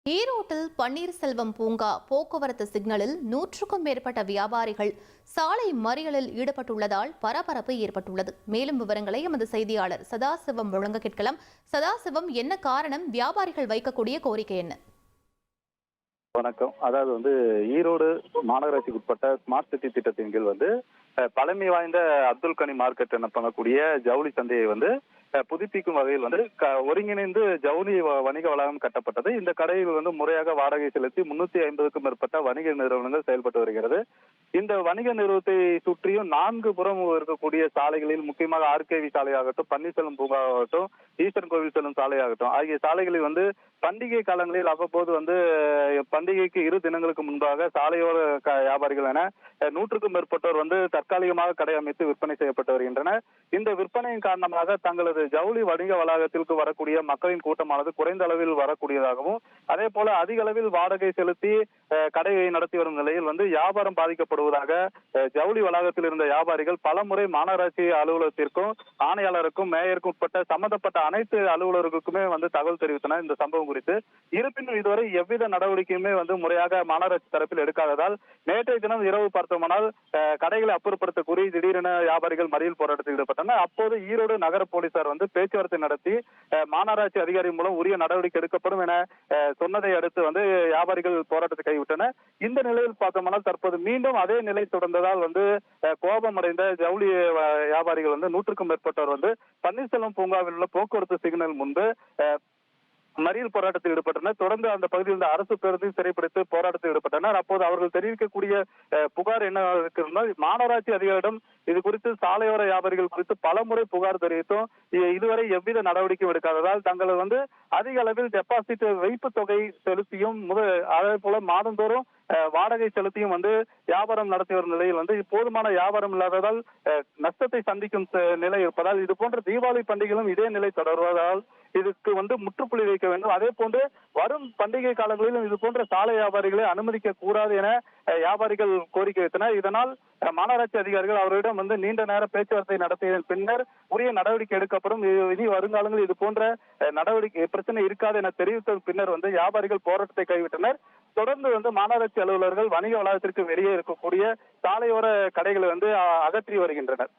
ஈரோட்டில் பன்னீர்செல்வம் பூங்கா போக்குவரத்து சிக்னலில் 100க்கும் மேற்பட்ட வியாபாரிகள் சாலை மறியலில் ஈடுபட்டுள்ளதால் பரபரப்பு ஏற்பட்டுள்ளது. மேலும் விவரங்களை எமது செய்தியாளர் சதாசிவம் வழங்க கேட்கலாம். சதாசிவம், என்ன காரணம்? வியாபாரிகள் வைக்கக்கூடிய கோரிக்கை என்ன? வணக்கம். அதாவது ஈரோடு மாநகராட்சிக்கு உட்பட்ட ஸ்மார்ட் சிட்டி திட்டத்தின் கீழ் பழமை வாய்ந்த அப்துல் கனி மார்க்கெட் என பண்ணக்கூடிய ஜவுளி சந்தையை புதுப்பிக்கும் வகையில் ஒருங்கிணைந்து ஜவுளி வணிக வளாகம் கட்டப்பட்டது. இந்த கடையில் முறையாக வாடகை செலுத்தி 350க்கும் மேற்பட்ட வணிக நிறுவனங்கள் செயல்பட்டு வருகிறது. இந்த வணிக நிறுவனத்தை சுற்றியும் 4 புறம் இருக்கக்கூடிய சாலைகளில், முக்கியமாக ஆர்கேவி சாலையாகட்டும், பன்னீர்செல்வம் பூங்காவாகட்டும், ஈஸ்வரன் கோவில் செல்லும் சாலையாகட்டும் ஆகிய சாலைகளில் பண்டிகை காலங்களில் அவ்வப்போது பண்டிகைக்கு 2 தினங்களுக்கு முன்பாக சாலையோர வியாபாரிகள் என 100க்கும் மேற்பட்டோர் தற்காலிகமாக கடை அமைத்து விற்பனை செய்யப்பட்டு வருகின்றனர். இந்த விற்பனையின் காரணமாக தங்களது ஜவுளி வணிக வளாகத்திற்கு வரக்கூடிய மக்களின் கூட்டமானது குறைந்த அளவில் வரக்கூடியதாகவும், அதே போல அதிக அளவில் வாடகை செலுத்தி கடையை நடத்தி வரும் நிலையில் வியாபாரம் பாதிக்கப்படுவதாக ஜவுளி வளாகத்தில் இருந்த வியாபாரிகள் பலமுறை மாநகராட்சி அலுவலகத்திற்கும், ஆணையாளருக்கும், மேயருக்கும் உட்பட்ட சம்பந்தப்பட்ட அனைத்து அலுவலர்களுக்குமே தகவல் தெரிவித்தனர் இந்த சம்பவம் குறித்து. இருப்பினும் இதுவரை எவ்வித நடவடிக்கையுமே முறையாக மாநகராட்சி தரப்பில் எடுக்காததால் நேற்றைய தினம் இரவு பார்த்தோமானால் கடைகளை அப்புறப்படுத்த கூறி திடீரென வியாபாரிகள் மறியல் போராட்டத்தில் ஈடுபட்டனர். அப்போது ஈரோடு நகர போலீசார் பேச்சுவார்த்தை நடத்தி மாநகராட்சி அதிகாரி மூலம் உரிய நடவடிக்கை எடுக்கப்படும் என சொன்னதை அடுத்து வியாபாரிகள் போராட்டத்தை கைவிட்டனர். இந்த நிலையில் பார்த்தோம்னால் தற்போது மீண்டும் அதே நிலை தொடர்ந்ததால் கோபமடைந்த ஜவுளி வியாபாரிகள் 100க்கும் மேற்பட்டோர் பன்னீர்செல்வம் பூங்காவில் உள்ள போக்குவரத்து சிக்னல் முன்பு மறியல் போராட்டத்தில் ஈடுபட்டனர். தொடர்ந்து அந்த பகுதியில் இருந்த அரசு பேருந்தையும் சிறைப்பிடித்து போராட்டத்தில் ஈடுபட்டனர். அப்போது அவர்கள் தெரிவிக்கக்கூடிய புகார் என்ன இருக்கிறால், மாநகராட்சி அதிகாரிடம் இது குறித்து சாலையோர வியாபாரிகள் குறித்து பலமுறை புகார் தெரிவித்தும் இதுவரை எவ்வித நடவடிக்கையும் எடுக்காததால் தங்கள் அதிக அளவில் டெபாசிட் வைப்பு தொகை செலுத்தியும் அதே போல மாதந்தோறும் வாடகை செலுத்தியும் வியாபாரம் நடத்தி வரும் நிலையில் போதுமான வியாபாரம் இல்லாததால் நஷ்டத்தை சந்திக்கும் நிலை இருப்பதால் இது போன்ற தீபாவளி பண்டிகைகளும் இதே நிலை தொடர்வதால் இதுக்கு முற்றுப்புள்ளி வைக்க வேண்டும். அதே போன்று வரும் பண்டிகை காலங்களிலும் இது போன்ற சாலை வியாபாரிகளை அனுமதிக்க கூடாது என வியாபாரிகள் கோரிக்கை வைத்தனர். இதனால் மாநகராட்சி அதிகாரிகள் அவர்களிடம் நீண்ட நேர பேச்சுவார்த்தை நடத்திய பின்னர் உரிய நடவடிக்கை எடுக்கப்படும், இனி வருங்காலங்களில் இது போன்ற நடவடிக்கை பிரச்சனை இருக்காது என தெரிவித்த பின்னர் வியாபாரிகள் போராட்டத்தை கைவிட்டனர். தொடர்ந்து மாநகராட்சி அலுவலர்கள் வணிக வளாகத்திற்கு வெளியே இருக்கக்கூடிய சாலையோர கடைகளை அகற்றி வருகின்றனர்.